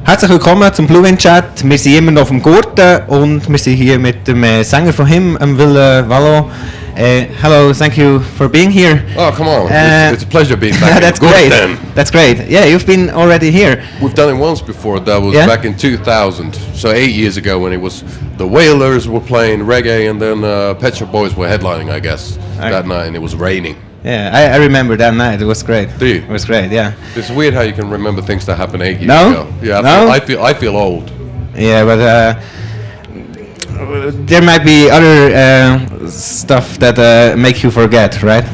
Herzlich willkommen zum Blue Wind Chat. Wir sind immer noch auf dem Gurten und wir sind hier mit dem Sänger von ihm, Ville Valo. Hello, thank you for being here. Oh, come on. It's a pleasure being back. That's great. That's great. Yeah, you've been already here. We've done it once before. That was back in 2000. So 8 years ago when it was the Wailers were playing reggae and then Pet Shop Boys were headlining, I guess, that night, and it was raining. Yeah, I remember that night. It was great. Do you? It was great. Yeah. It's weird how you can remember things that happened 8 years No? ago. Yeah, No? I feel old. Yeah, but there might be other stuff that make you forget, right?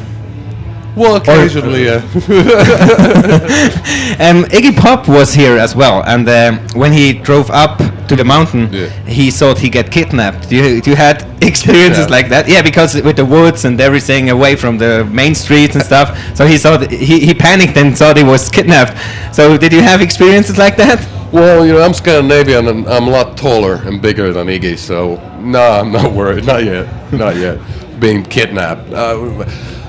Well, occasionally, yeah. Iggy Pop was here as well, and when he drove up to the mountain, he thought he get kidnapped. Do you had experiences like that? Yeah, because with the woods and everything away from the main streets and stuff, so he thought he panicked and thought he was kidnapped. So did you have experiences like that? Well, I'm Scandinavian and I'm a lot taller and bigger than Iggy, so no, I'm not worried. Not yet. Being kidnapped.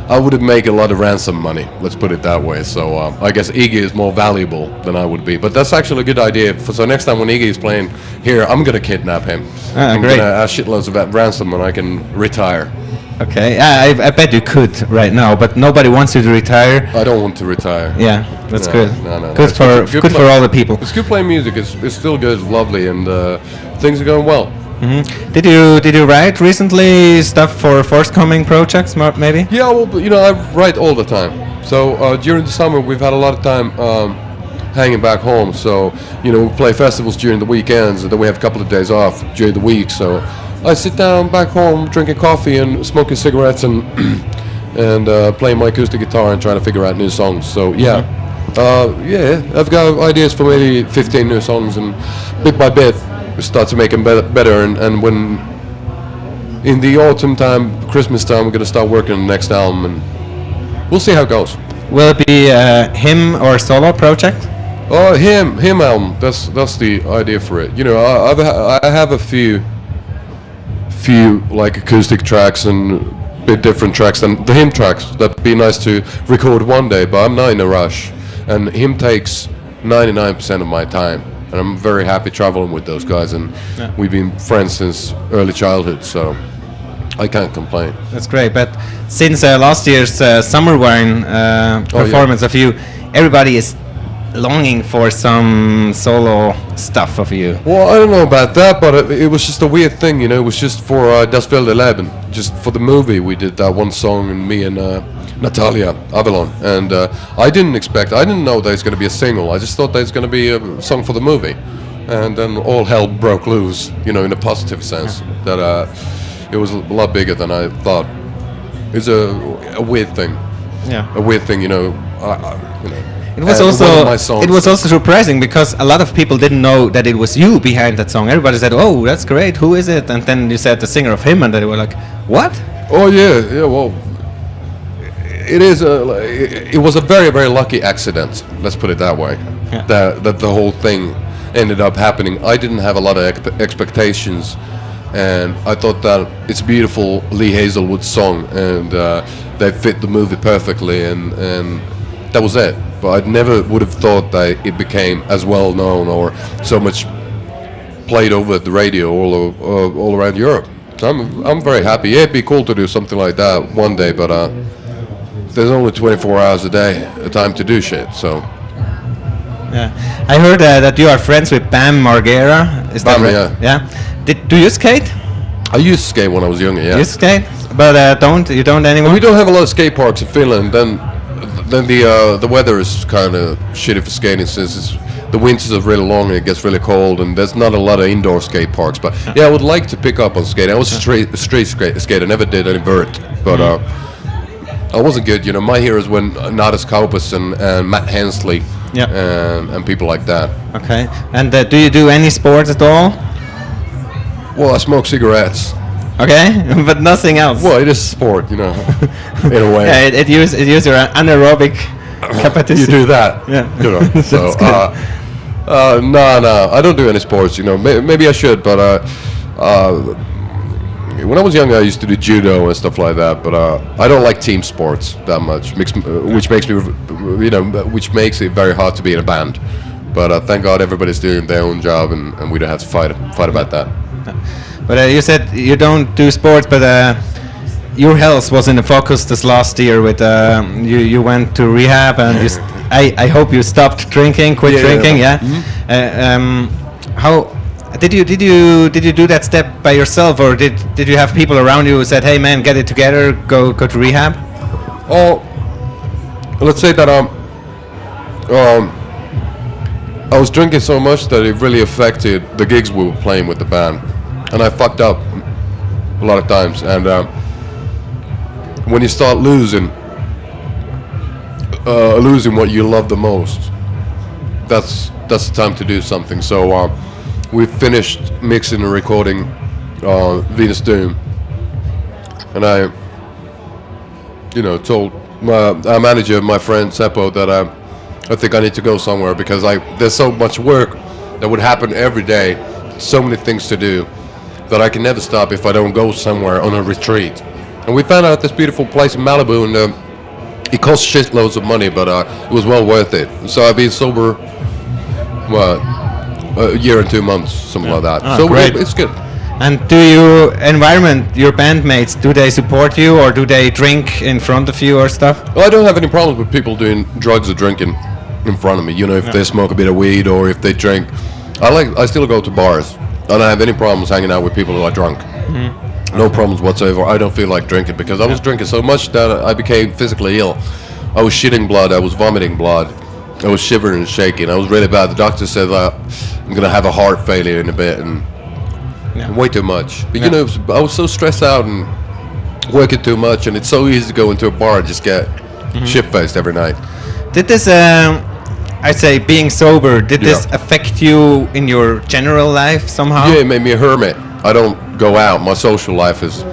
I would make a lot of ransom money, let's put it that way. So I guess Iggy is more valuable than I would be. But that's actually a good idea. So next time when Iggy is playing here, I'm going to kidnap him. I'm going to ask shitloads of ransom and I can retire. Okay, I bet you could right now, but nobody wants you to retire. I don't want to retire. Yeah, that's good. No. Good for all the people. It's good playing music. It's still good, it's lovely, and things are going well. Mm-hmm. Did you write recently stuff for forthcoming projects, maybe? Yeah, well, I write all the time. So during the summer, we've had a lot of time hanging back home. So we play festivals during the weekends, and then we have a couple of days off during the week. So I sit down back home, drinking coffee and smoking cigarettes, and playing my acoustic guitar and trying to figure out new songs. So I've got ideas for maybe 15 new songs, and bit by bit we start to make them better. And when in the autumn time, Christmas time, we're gonna start working on the next album, and we'll see how it goes. Will it be him or solo project? Oh, him album. That's the idea for it. I have a few like acoustic tracks and bit different tracks than the him tracks. That'd be nice to record one day, but I'm not in a rush. And him takes 99% of my time, and I'm very happy traveling with those guys. And we've been friends since early childhood, so I can't complain. That's great. But since last year's Summer Wine performance of you, everybody is longing for some solo stuff of you. Well, I don't know about that, but it was just a weird thing, It was just for Das Ville Hermanni, just for the movie. We did that one song, and me and Natalia Avalon, and I didn't know that it's going to be a single. I just thought that it's going to be a song for the movie, and then all hell broke loose, in a positive sense. That it was a lot bigger than I thought. It's a weird thing. Yeah. A weird thing, It was also surprising because a lot of people didn't know that it was you behind that song. Everybody said, "Oh, that's great. Who is it?" And then you said the singer of him, and they were like, "What?" Oh yeah. Well, it is. It was a very, very lucky accident. Let's put it that way. Yeah. That the whole thing ended up happening. I didn't have a lot of expectations, and I thought that it's a beautiful Lee Hazelwood song, and they fit the movie perfectly, and that was it. But I never would have thought that it became as well known or so much played over at the radio all around Europe. So I'm very happy. Yeah, it'd be cool to do something like that one day, but there's only 24 hours a day time to do shit. So yeah, I heard that you are friends with Bam Margera. Is that right? Yeah. Do you skate? I used to skate when I was younger. Yeah. You skate, but you don't anymore. We don't have a lot of skate parks in Finland. Then the weather is kind of shitty for skating since the winters are really long and it gets really cold, and there's not a lot of indoor skate parks. But I would like to pick up on skating. I was a street skater, never did any vert, but I wasn't good. My heroes were Nadas Kaupas and Matt Hensley, and people like that. Okay, and do you do any sports at all? Well, I smoke cigarettes. Okay, but nothing else. Well, it is sport, in a way. Yeah, it uses your anaerobic capacity. You do that. Yeah. So, no, I don't do any sports. Maybe I should, but when I was younger, I used to do judo and stuff like that. But I don't like team sports that much, which makes it very hard to be in a band. But thank God everybody's doing their own job, and we don't have to fight about that. But you said you don't do sports, but your health was in the focus this last year. With you went to rehab, and I hope you stopped drinking, quit drinking. Yeah. How did you do that step by yourself, or did you have people around you who said, "Hey man, get it together, go to rehab"? Oh, let's say that I was drinking so much that it really affected the gigs we were playing with the band, and I fucked up a lot of times. And when you start losing what you love the most, that's the time to do something. So we finished mixing and recording Venus Doom, and I, told our manager, my friend Seppo, that I think I need to go somewhere because there's so much work that would happen every day, so many things to do, that I can never stop if I don't go somewhere on a retreat. And we found out this beautiful place in Malibu, and it cost shitloads of money, but it was well worth it. So I've been sober, a year and 2 months, something like that. Oh, so great. It's good. And do your bandmates, do they support you, or do they drink in front of you or stuff? Well, I don't have any problems with people doing drugs or drinking in front of me. If they smoke a bit of weed or if they drink. I still go to bars. I don't have any problems hanging out with people who are drunk. No problems whatsoever. I don't feel like drinking because I was drinking so much that I became physically ill. I was shitting blood. I was vomiting blood. I was shivering and shaking. I was really bad. The doctor said that I'm going to have a heart failure in a bit, and way too much. But I was so stressed out and working too much, and it's so easy to go into a bar and just get shit-faced every night. Did this, I'd say, being sober, did this affect you in your general life somehow? Yeah, it made me a hermit. I don't go out. My social life is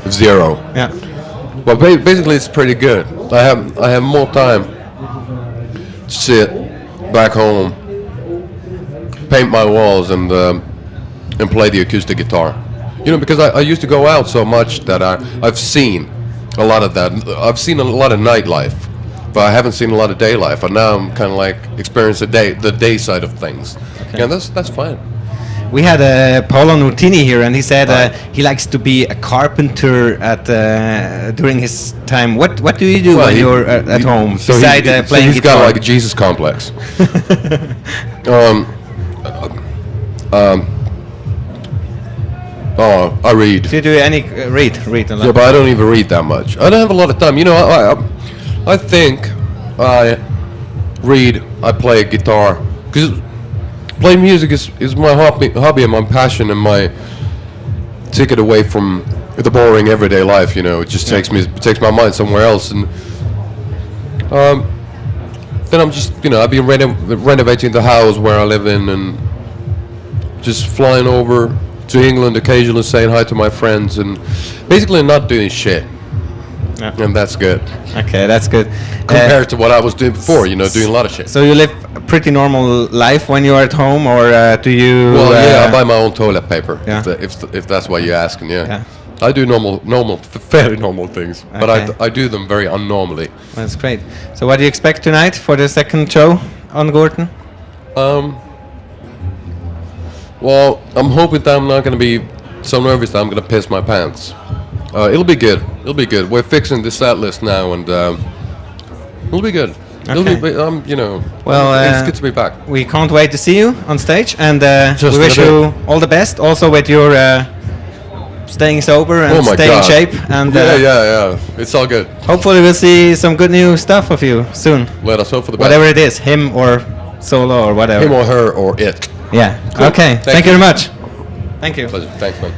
zero. Yeah. But basically, it's pretty good. I have more time to sit back home, paint my walls, and play the acoustic guitar. Because I used to go out so much that I've seen a lot of that. I've seen a lot of nightlife, but I haven't seen a lot of day life. And now I'm kind of like experiencing the day side of things. Okay. And that's fine. We had Paolo Nutini here, and he said he likes to be a carpenter during his time. What do you do when you're at home besides playing he's guitar? Got like a Jesus complex. I read. Do you do any read a lot? Yeah, but I don't even read that much. I don't have a lot of time. I think I read. I play guitar because playing music is my hobby and my passion and my ticket away from the boring everyday life. It just takes my mind somewhere else, and then I'm just I've been renovating the house where I live in, and just flying over to England occasionally, saying hi to my friends, and basically not doing shit. Yeah. And that's good. Okay, that's good. Compared to what I was doing before, doing a lot of shit. So you live a pretty normal life when you are at home, or do you? Well, yeah, I buy my own toilet paper. Yeah. If that's what you're asking, yeah. I do fairly normal things, but I do them very unnormally. That's great. So what do you expect tonight for the second show on Gordon? Well, I'm hoping that I'm not going to be so nervous that I'm going to piss my pants. It'll be good. We're fixing the set list now, and it'll be good. Okay. Well, it's good to be back. We can't wait to see you on stage, and we wish you all the best. Also with your staying sober and staying in shape. And yeah, it's all good. Hopefully, we'll see some good new stuff of you soon. Let us hope for the best. Whatever it is, him or solo or whatever. Him or her or it. Yeah. Cool. Okay. Thank you very much. Thank you. Pleasure. Thanks, man.